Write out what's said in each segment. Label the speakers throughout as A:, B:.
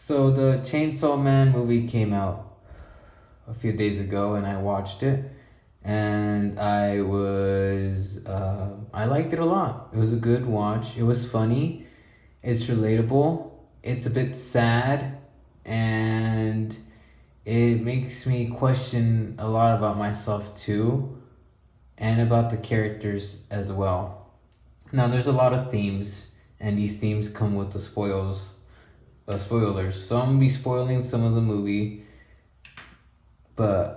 A: So the Chainsaw Man movie came out a few days ago, and I watched it, and I liked it a lot. It was a good watch. It was funny. It's relatable. It's a bit sad, and it makes me question a lot about myself too, and about the characters as well. Now, there's a lot of themes, and these themes come with the spoilers. So I'm gonna be spoiling some of the movie, but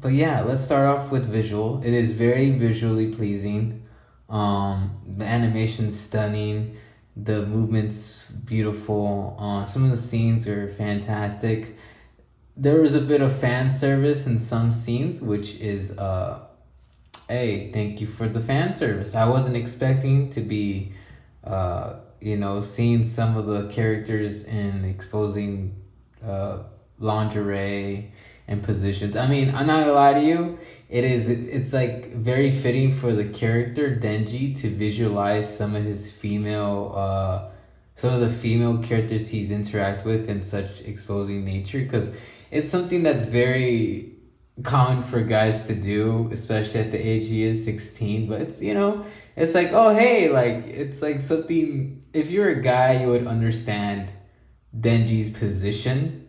A: yeah. Let's start off with visual. It is very visually pleasing. The animation's stunning. The movement's beautiful. Some of the scenes are fantastic. There was a bit of fan service in some scenes, which is hey, thank you for the fan service. I wasn't expecting to be seeing some of the characters in exposing lingerie and positions. I mean, I'm not gonna lie to you. It's like very fitting for the character Denji to visualize some of the female characters he's interact with in such exposing nature, because it's something that's very common for guys to do, especially at the age he is 16. But it's like, oh hey, like it's like something. If you're a guy, you would understand Denji's position.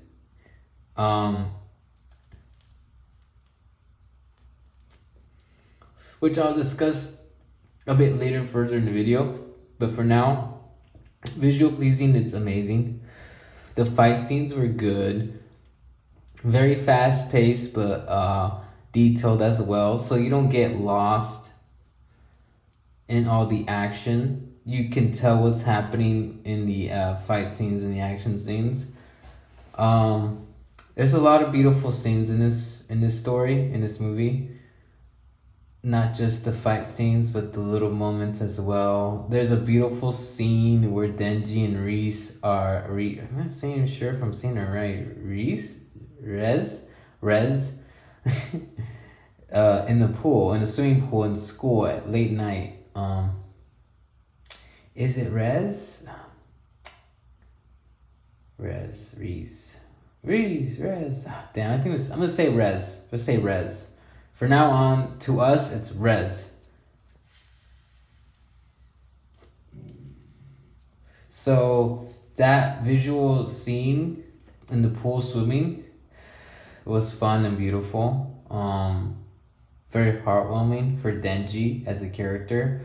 A: Um, which I'll discuss a bit later further in the video. But for now, visual pleasing, it's amazing. The fight scenes were good. Very fast paced, but detailed as well. So you don't get lost in all the action. You can tell what's happening in the fight scenes and the action scenes. There's a lot of beautiful scenes in this story, in this movie. Not just the fight scenes, but the little moments as well. There's a beautiful scene where Denji and Reese I'm not saying sure if I'm saying it right. Rez, in the pool, in the swimming pool in school at late night. Is it Rez? Rez. Damn, I think I'm gonna say Rez. Let's say Rez. For now on, to us, it's Rez. So that visual scene in the pool swimming was fun and beautiful. Very heartwarming for Denji as a character.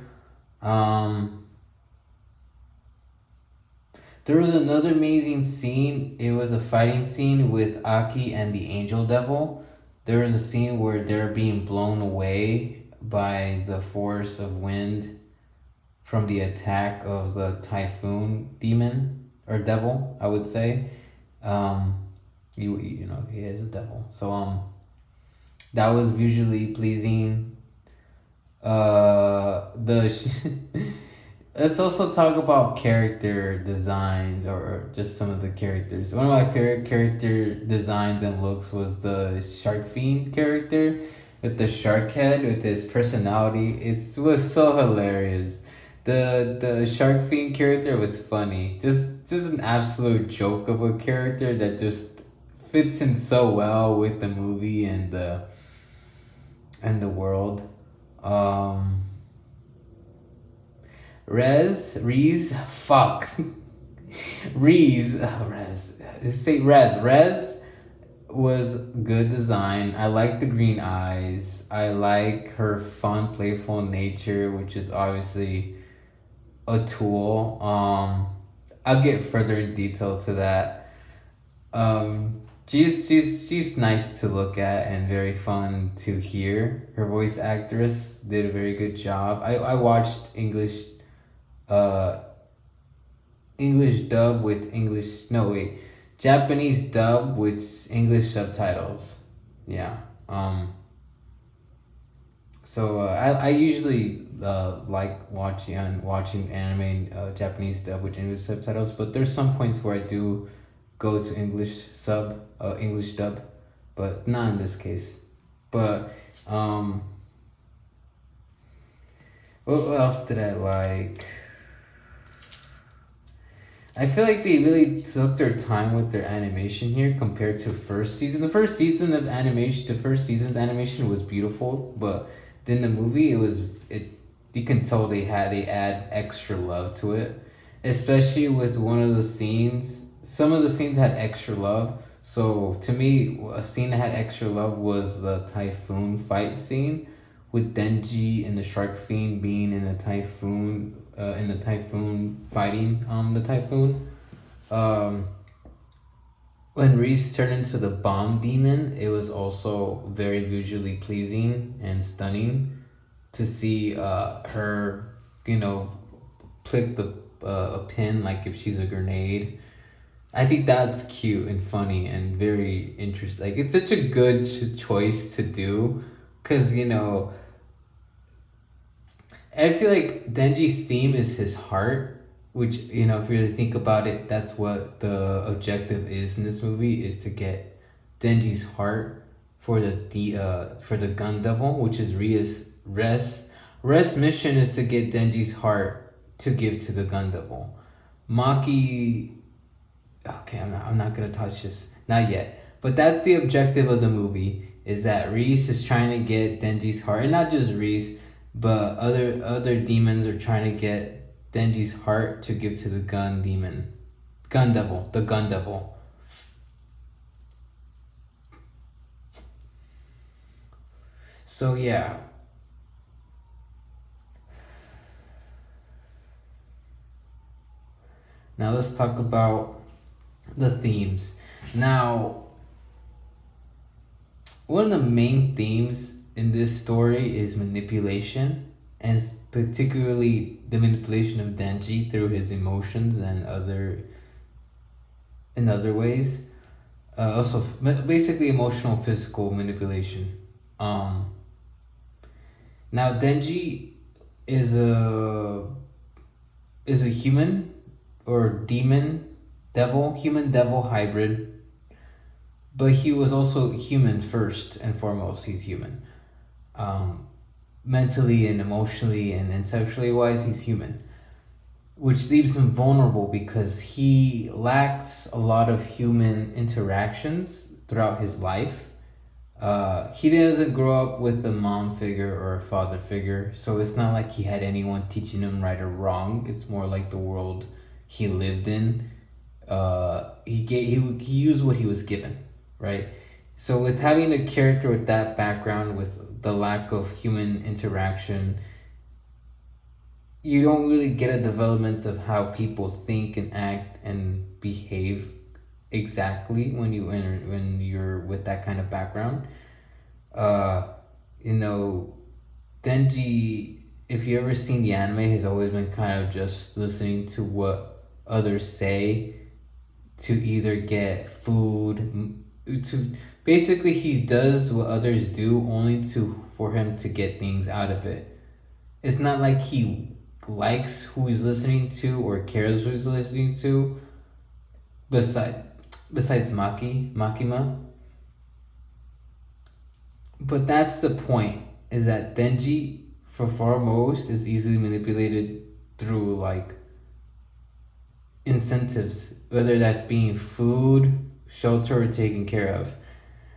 A: There was another amazing scene. It was a fighting scene with Aki and the Angel Devil. There was a scene where they're being blown away by the force of wind from the attack of the Typhoon demon or devil, I would say. He is a devil. So that was visually pleasing. Let's also talk about character designs, or just some of the characters. One of my favorite character designs and looks was the Shark Fiend character with the shark head, with his personality. It was so hilarious. The Shark Fiend character was funny. Just an absolute joke of a character that just fits in so well with the movie and the world. Rez, just say Rez. Rez was good design. I like the green eyes. I like her fun, playful nature, which is obviously a tool. I'll get further in detail to that. She's nice to look at and very fun to hear. Her voice actress did a very good job. I watched English dub with Japanese dub with English subtitles. Yeah. So I usually like watching anime Japanese dub with English subtitles, but there's some points where I do go to English dub, but not in this case. But what else did I like? I feel like they really took their time with their animation here compared to first season. The first season of animation, the first season's animation was beautiful, but then the movie, it. You can tell they add extra love to it, especially with one of the scenes. Some of the scenes had extra love. So to me, a scene that had extra love was the Typhoon fight scene with Denji and the Shark Fiend being in a typhoon, fighting the typhoon. Um, when Reese turned into the bomb demon, it was also very visually pleasing and stunning to see her, flick a pin like if she's a grenade. I think that's cute and funny and very interesting. Like it's such a good choice to do, cause I feel like Denji's theme is his heart, which if you really think about it, that's what the objective is in this movie, is to get Denji's heart for the gun devil, which is Res. Res' mission is to get Denji's heart to give to the gun devil. Maki, okay, I'm not gonna touch this, not yet. But that's the objective of the movie, is that Reese is trying to get Denji's heart, and not just Reese, but other demons are trying to get Denji's heart to give to the gun devil, the gun devil. So yeah. Now let's talk about the themes. Now, one of the main themes in this story is manipulation, and particularly the manipulation of Denji through his emotions and other ways. Also, basically emotional, physical manipulation. Now Denji is a human or human devil hybrid, but he was also human first and foremost. He's human. Mentally and emotionally and sexually wise, he's human, which leaves him vulnerable because he lacks a lot of human interactions throughout his life. He doesn't grow up with a mom figure or a father figure, so it's not like he had anyone teaching him right or wrong. It's more like the world he lived in. He used what he was given, right? So with having a character with that background, with the lack of human interaction, you don't really get a development of how people think and act and behave exactly when you're with that kind of background. Denji, if you ever seen the anime, has always been kind of just listening to what others say to either get food, to basically he does what others do only for him to get things out of it. It's not like he likes who he's listening to or cares who he's listening to, besides Makima. But that's the point, is that Denji, for foremost, is easily manipulated through incentives, whether that's being food, shelter, or taken care of.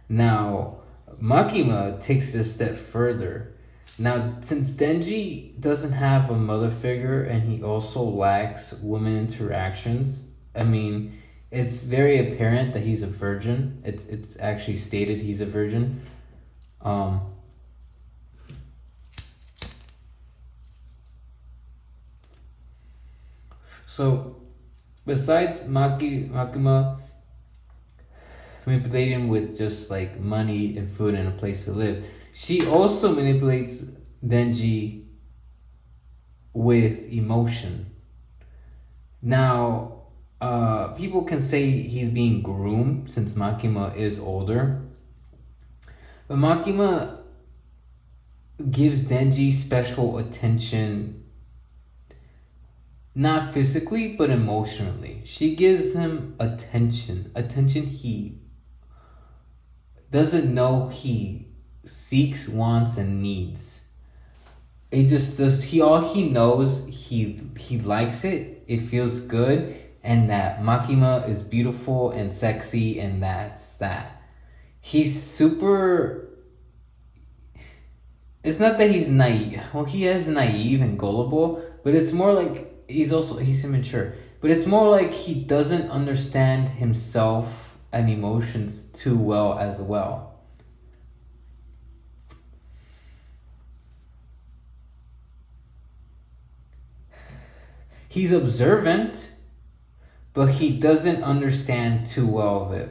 A: Now, Makima takes it a step further. Now, since Denji doesn't have a mother figure and he also lacks women interactions, it's very apparent that he's a virgin. It's actually stated he's a virgin. So, besides Makima manipulating him with just money and food and a place to live, she also manipulates Denji with emotion. Now, people can say he's being groomed since Makima is older, but Makima gives Denji special attention, not physically but emotionally. She gives him attention he doesn't know he seeks, wants, and needs. It just does. All he knows, he likes it. It feels good, and that Makima is beautiful and sexy, and that's that. He's super. It's not that he's naive. Well, he is naive and gullible, but it's more like he's immature. But it's more like he doesn't understand himself and emotions too well as well. He's observant, but he doesn't understand too well of it.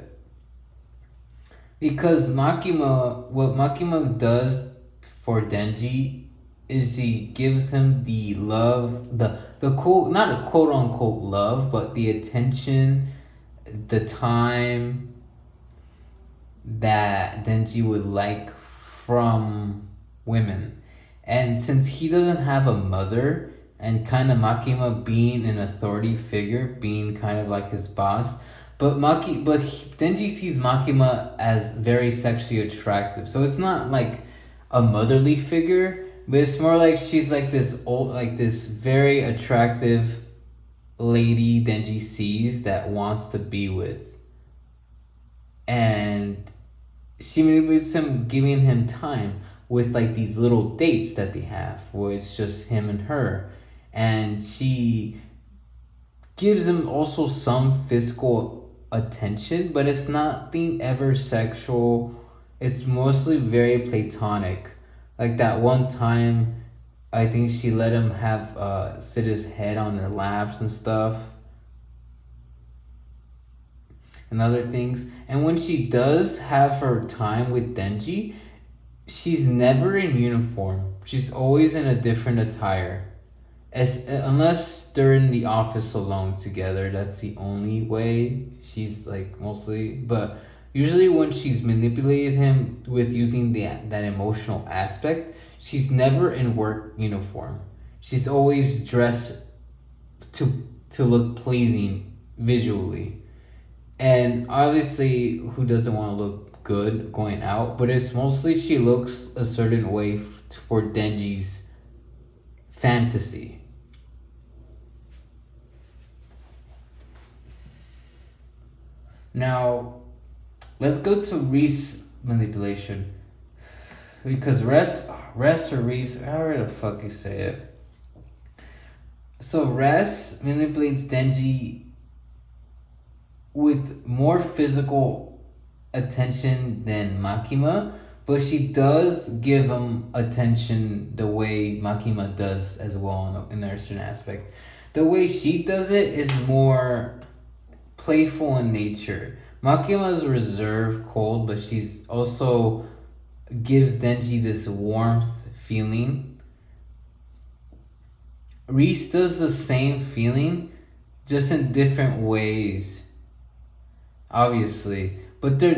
A: Because what Makima does for Denji is he gives him the love, the quote, not a quote unquote love, but the attention, the time that Denji would like from women. And since he doesn't have a mother, and kind of Makima being an authority figure, being kind of like his boss, Denji sees Makima as very sexually attractive. So it's not like a motherly figure, but it's more like she's like this old, like this very attractive lady Denji sees that wants to be with. And she manipulates him, giving him time with like these little dates that they have where it's just him and her. And she gives him also some physical attention, but it's nothing ever sexual. It's mostly very platonic. Like that one time, I think she let him have sit his head on her laps and stuff. And other things. And when she does have her time with Denji, she's never in uniform. She's always in a different attire. Unless they're in the office alone together, that's the only way she's like mostly. But usually when she's manipulated him with using that emotional aspect, she's never in work uniform. She's always dressed to look pleasing visually. And obviously, who doesn't want to look good going out? But it's mostly she looks a certain way for Denji's fantasy. Now, let's go to Reese manipulation. Because Rez or Reese, however the fuck you say it. So Rez manipulates Denji with more physical attention than Makima, but she does give him attention the way Makima does as well in a certain aspect. The way she does it is more playful in nature. Makima is reserved, cold, but she's also gives Denji this warmth feeling. Reese does the same feeling, just in different ways. Obviously, but they're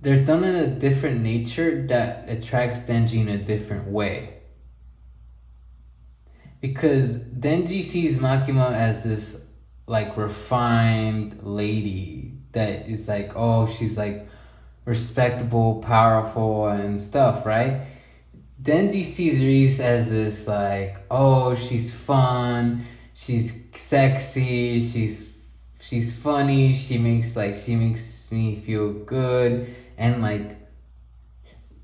A: done in a different nature that attracts Denji in a different way. Because Denji sees Makima as this like refined lady that is like, oh, she's like respectable, powerful, and stuff, right? Denji sees Reese as this like, oh, she's fun, she's sexy, she's funny, she makes me feel good. And like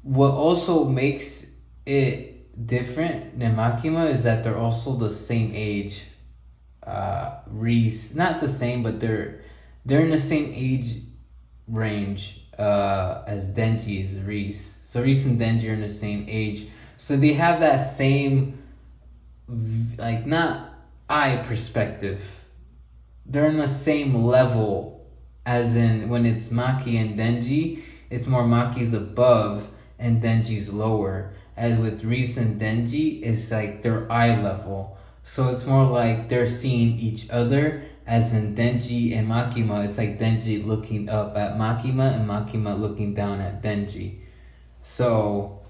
A: what also makes it different than Makima is that they're also the same age. Reese, not the same, but they're in the same age range as Denji is Reese. So Reese and Denji are in the same age. So they have that same, like, not eye perspective. They're on the same level as in when it's Maki and Denji, it's more Maki's above and Denji's lower. As with Reese and Denji, it's like their eye level. So it's more like they're seeing each other, as in Denji and Makima, it's like Denji looking up at Makima and Makima looking down at Denji. So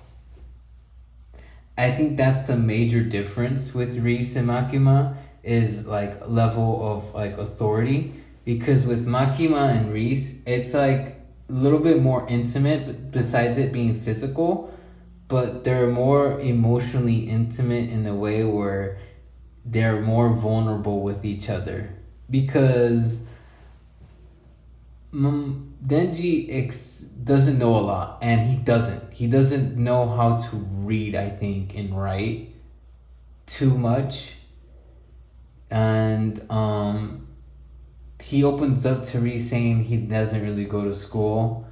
A: I think that's the major difference with Reese and Makima, is like level of like authority. Because with Makima and Reese, it's like a little bit more intimate besides it being physical, but they're more emotionally intimate in a way where they're more vulnerable with each other because Denji doesn't know a lot, and he doesn't know how to read, I think, and write too much, and he opens up to Reze saying he doesn't really go to school.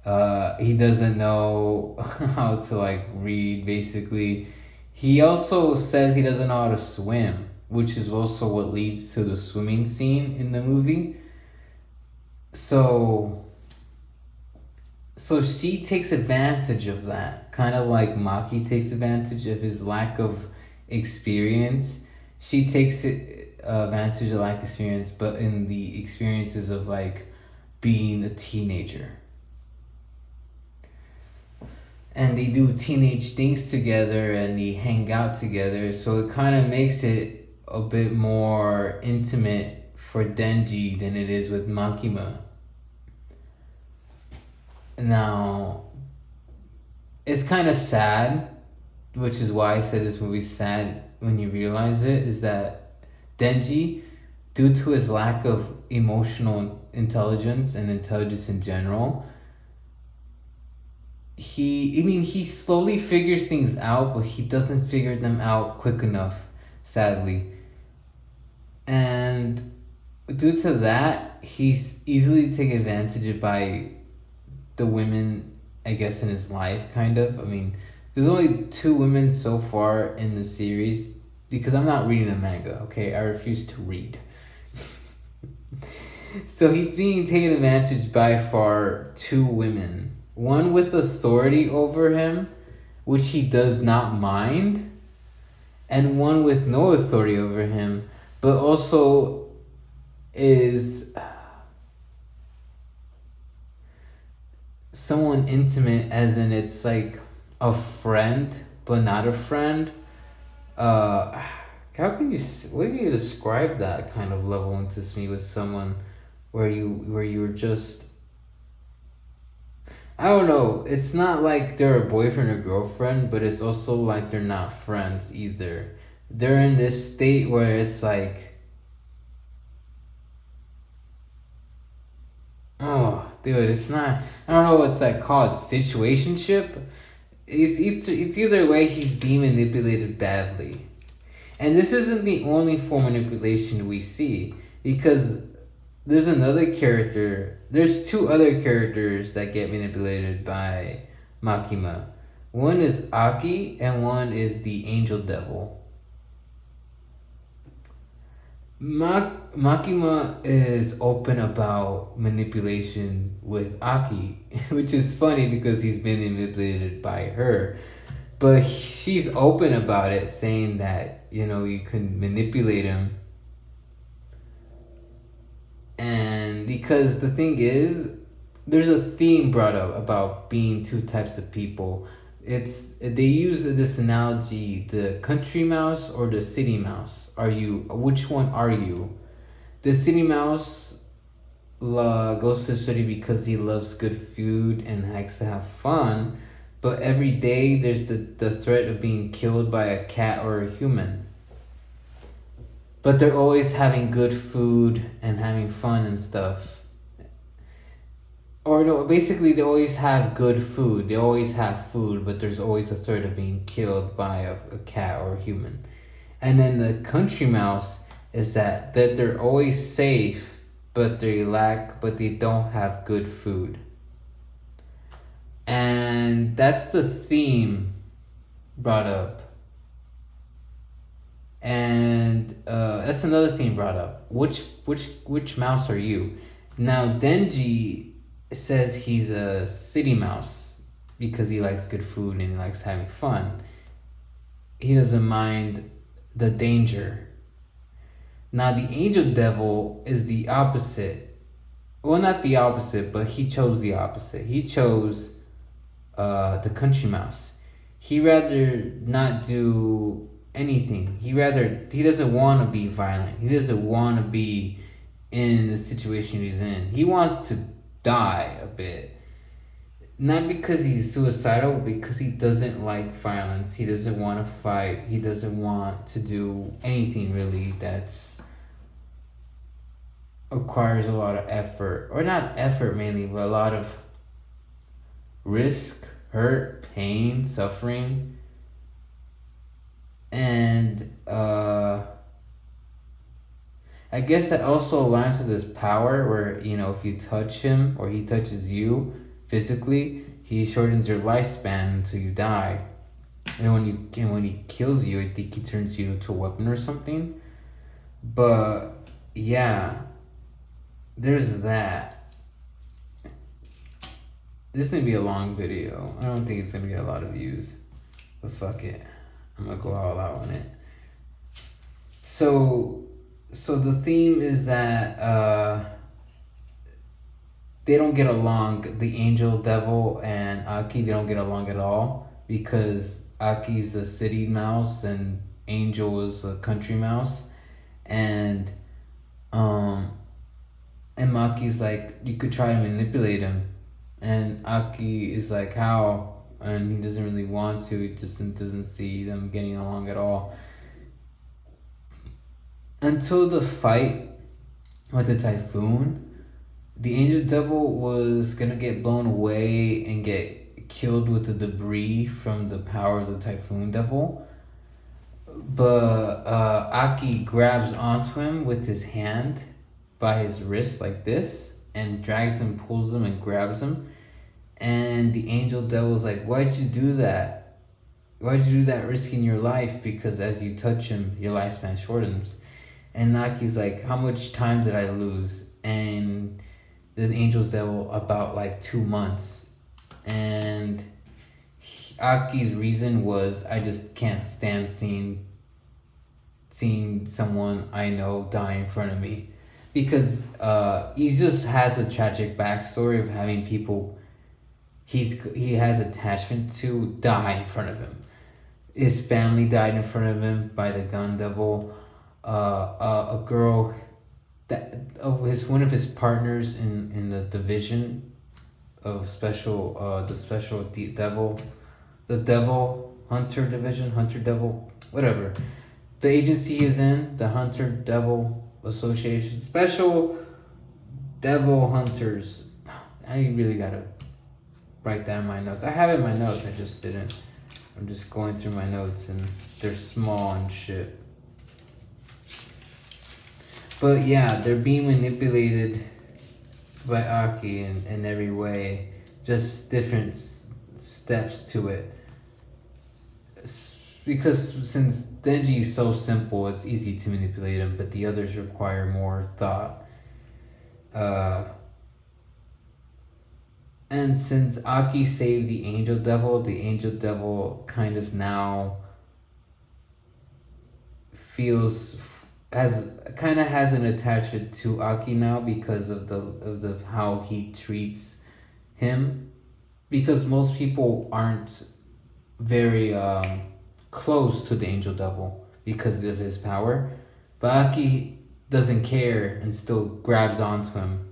A: He doesn't know how to like read, basically. He also says he doesn't know how to swim, which is also what leads to the swimming scene in the movie. So she takes advantage of that, kind of like Maki takes advantage of his lack of experience. She takes advantage of lack of experience, but in the experiences of like being a teenager. And they do teenage things together and they hang out together, so it kind of makes it a bit more intimate for Denji than it is with Makima. Now, it's kind of sad, which is why I said this movie's sad when you realize it, is that Denji, due to his lack of emotional intelligence and intelligence in general, he slowly figures things out, but he doesn't figure them out quick enough, sadly. And due to that, he's easily taken advantage of by the women, I guess, in his life, kind of. I mean, there's only 2 women so far in the series, because I'm not reading the manga, okay? I refuse to read. So he's being taken advantage by far 2 women. One with authority over him, which he does not mind, and one with no authority over him, but also is someone intimate, as in it's like a friend, but not a friend. What can you describe that kind of level into me with someone where you're just, I don't know, it's not like they're a boyfriend or girlfriend, but it's also like they're not friends either. They're in this state where it's like, oh, dude, it's not, I don't know what's that called, situationship? It's either way, he's being manipulated badly. And this isn't the only form of manipulation we see, because there's another character, there's 2 other characters that get manipulated by Makima. One is Aki, and one is the Angel Devil. Makima is open about manipulation with Aki, which is funny because he's been manipulated by her. But she's open about it, saying that, you can manipulate him. And because the thing is, there's a theme brought up about being 2 types of people. They use this analogy, the country mouse or the city mouse. Which one are you? The city mouse goes to the city because he loves good food and likes to have fun, but every day there's the threat of being killed by a cat or a human. But they're always having good food and having fun and stuff. Or no, basically they always have good food. They always have food, but there's always a threat of being killed by a cat or a human. And then the country mouse is that they're always safe, but they don't have good food. And that's the theme brought up. And that's another theme brought up. Which mouse are you? Now Denji says he's a city mouse because he likes good food and he likes having fun. He doesn't mind the danger. Now the Angel Devil is the opposite. Well, not the opposite, but he chose the opposite. He chose the country mouse. He rather not do anything. He doesn't want to be violent. He doesn't want to be in the situation he's in. He wants to die a bit. not because he's suicidal, because he doesn't like violence. He doesn't want to fight. He doesn't want to do anything really that's requires a lot of effort, or not effort mainly, but a lot of risk, hurt, pain, suffering, and I guess that also aligns with his power, where if you touch him or he touches you physically, he shortens your lifespan until you die. And when he kills you, I think he turns you into a weapon or something. But yeah, there's that. This is gonna be a long video. I don't think it's gonna get a lot of views, but fuck it, I'm gonna go all out on it. So the theme is that they don't get along. The angel devil and Aki, they don't get along at all, because Aki's a city mouse and Angel is a country mouse, and Maki's like, you could try to manipulate him, and Aki is like, how? And he doesn't really want to. He just doesn't see them getting along at all. Until the fight with the Typhoon, the Angel Devil was gonna get blown away and get killed with the debris from the power of the Typhoon Devil. But Aki grabs onto him with his hand by his wrist like this, and drags him, pulls him, and grabs him. And the Angel Devil's like, why'd you do that? Why'd you do that, risking your life? Because as you touch him, your lifespan shortens. And Aki's like, how much time did I lose? And the Angel's Devil, about like 2 months. And Aki's reason was, I just can't stand seeing someone I know die in front of me. Because he just has a tragic backstory of having people he has attachment to die in front of him. His family died in front of him by the gun devil. A girl that one of his partners in the division of special the devil hunter division, hunter devil, whatever the agency is in, the hunter devil association, special devil hunters. I really gotta write down my notes. I have it in my notes, I just didn't. I'm just going through my notes and they're small and shit. But yeah, they're being manipulated by Aki in every way. Just different steps to it. Because since Denji is so simple, it's easy to manipulate him, but the others require more thought. And since Aki saved the Angel Devil kind of now has an attachment to Aki now, because of the how he treats him. Because most people aren't very close to the Angel Devil because of his power, but Aki doesn't care and still grabs onto him.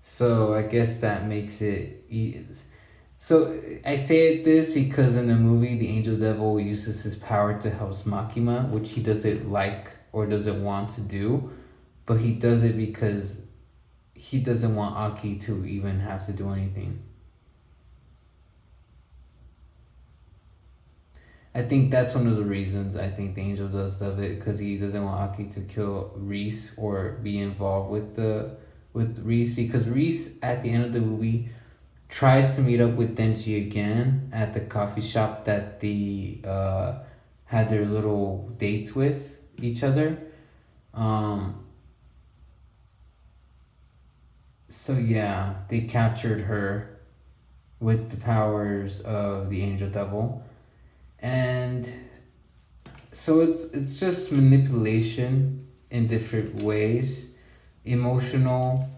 A: So I guess that makes it. So I say this because in the movie, the Angel Devil uses his power to help Makima, which he doesn't like or doesn't want to do, but he does it because he doesn't want Aki to even have to do anything. I think that's one of the reasons I think the Angel does stuff it, because he doesn't want Aki to kill Reese or be involved with Reese, because Reese at the end of the movie tries to meet up with Denji again at the coffee shop that they had their little dates with each other. So yeah, they captured her with the powers of the Angel Devil. And so it's just manipulation in different ways. Emotional,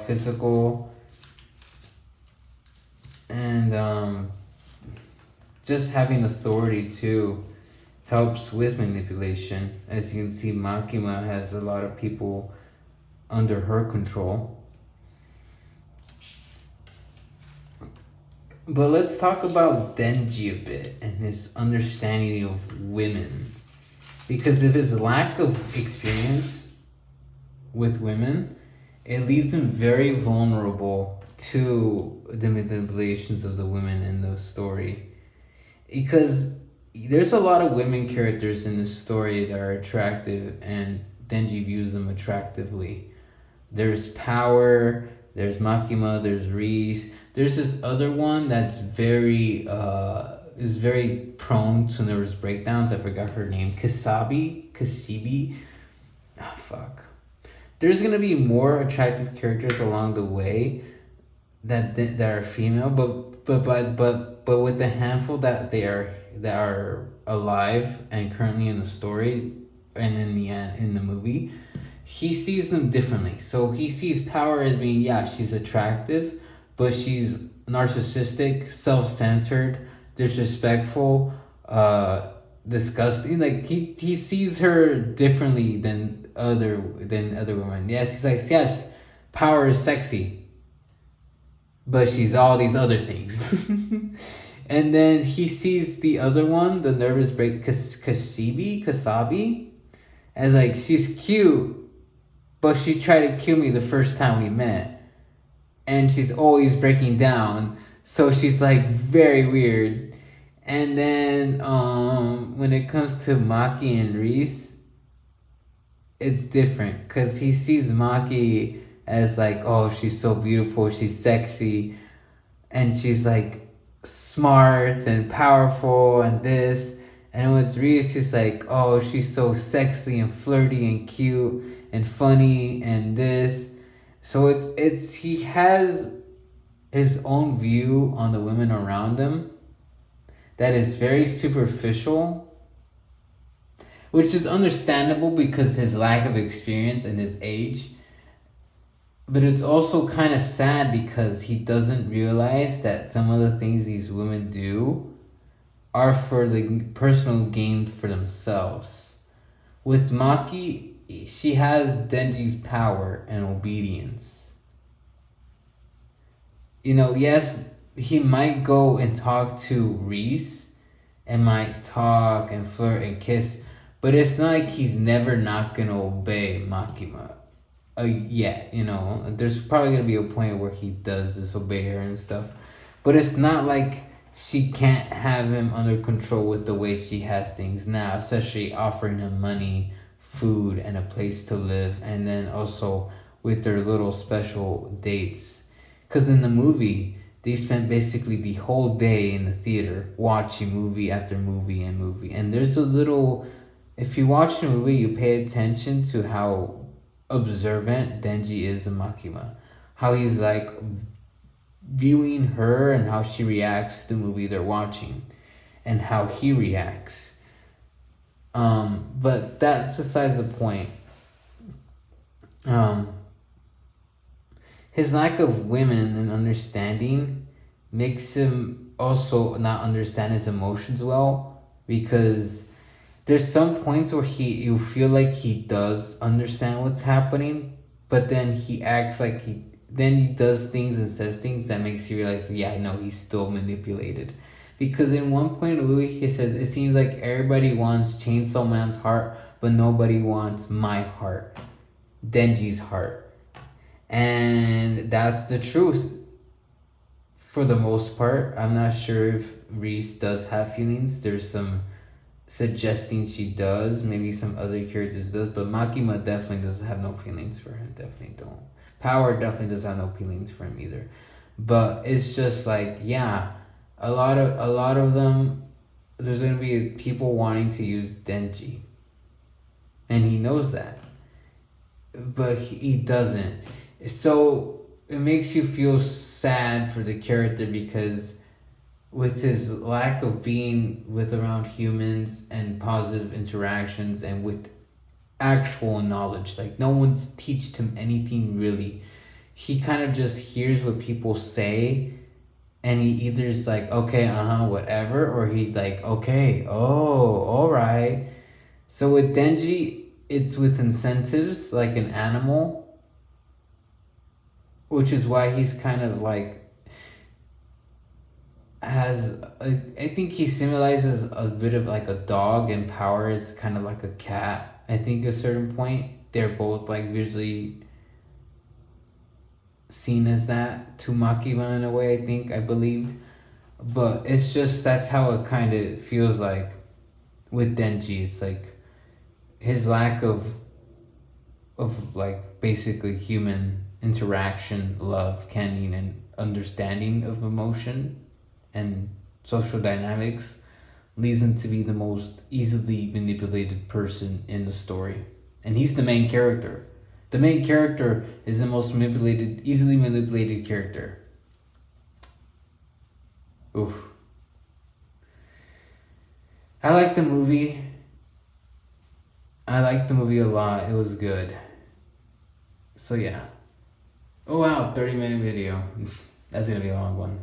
A: physical, and just having authority too helps with manipulation. As you can see, Makima has a lot of people under her control. But let's talk about Denji a bit and his understanding of women. Because of his lack of experience with women, it leaves him very vulnerable to the manipulations of the women in the story. Because there's a lot of women characters in the story that are attractive, and Denji views them attractively. There's Power, there's Makima, there's Reese. There's this other one that's very is very prone to nervous breakdowns. I forgot her name. Kasibi. Oh fuck. There's gonna be more attractive characters along the way that are female, but with the handful that are alive and currently in the story and in the end in the movie, he sees them differently. So he sees Power as being, yeah, she's attractive, but she's narcissistic, self-centered, disrespectful, disgusting. Like he sees her differently than other women. Yes, he's like, yes, Power is sexy, but she's all these other things. And then he sees the other one, the nervous break, Kasabi, as like, she's cute, but she tried to kill me the first time we met. And she's always breaking down. So she's like very weird. And then when it comes to Maki and Reese, it's different. Because he sees Maki as like, oh, she's so beautiful, she's sexy. And she's like smart and powerful and this. And with Reese, he's like, oh, she's so sexy and flirty and cute and funny and this. So it's he has his own view on the women around him that is very superficial, which is understandable because his lack of experience and his age. But it's also kind of sad because he doesn't realize that some of the things these women do are for the personal gain for themselves. With Maki, she has Denji's power and obedience. You know, yes, he might go and talk to Reese and might talk and flirt and kiss, but it's not like he's never not gonna obey Makima. Yet, you know, there's probably gonna be a point where he does disobey her and stuff, but it's not like she can't have him under control with the way she has things now, especially offering him money, food, and a place to live, and then also with their little special dates. Because in the movie, they spent basically the whole day in the theater watching movie after movie and movie. And there's a little, if you watch the movie, you pay attention to how observant Denji is in Makima. How he's like viewing her and how she reacts to the movie they're watching. And how he reacts. But that's besides the point. His lack of women and understanding makes him also not understand his emotions well, because there's some points where you feel like he does understand what's happening, but then he acts like he does things and says things that makes you realize, yeah, I know he's still manipulated. Because in one point in the movie, he says, it seems like everybody wants Chainsaw Man's heart, but nobody wants my heart, Denji's heart. And that's the truth. For the most part, I'm not sure if Reese does have feelings. There's some suggesting she does. Maybe some other characters does. But Makima definitely doesn't have no feelings for him. Definitely don't. Power definitely doesn't have no feelings for him either. But it's just like, yeah, a lot of them, there's going to be people wanting to use Denji. And he knows that. But he doesn't. So it makes you feel sad for the character, because with his lack of being with around humans and positive interactions and with actual knowledge, like no one's teached him anything really. He kind of just hears what people say, and he either is like, okay, whatever, or he's like, okay, oh, all right. So with Denji, it's with incentives like an animal, which is why he's kind of like, has I think he symbolizes a bit of like a dog, and Power is kind of like a cat. I think at a certain point they're both like visually seen as that to Makima in a way, I believed. But it's just that's how it kind of feels like with Denji. It's like his lack of like basically human interaction, love, caring, and understanding of emotion and social dynamics leads him to be the most easily manipulated person in the story. And he's the main character. The main character is the most easily manipulated character. Oof. I like the movie. I liked the movie a lot. It was good. So yeah. Oh wow, 30-minute video. That's gonna be a long one.